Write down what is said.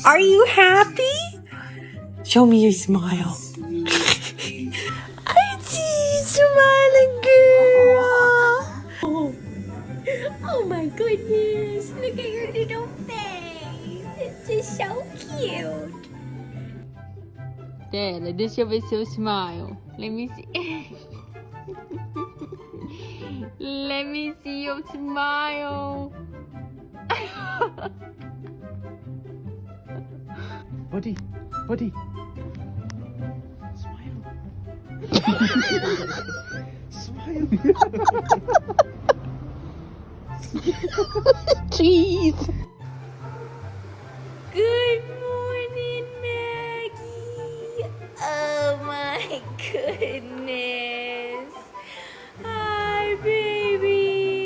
Are you happy? Show me your smile. I see you smiling, girl. Oh my goodness, look at your little face. It's just so cute. There, let us show us your smile. Let me see. Let me see your smile. Buddy. Smile. Smile. Jeez. Good morning, Maggie. Oh my goodness.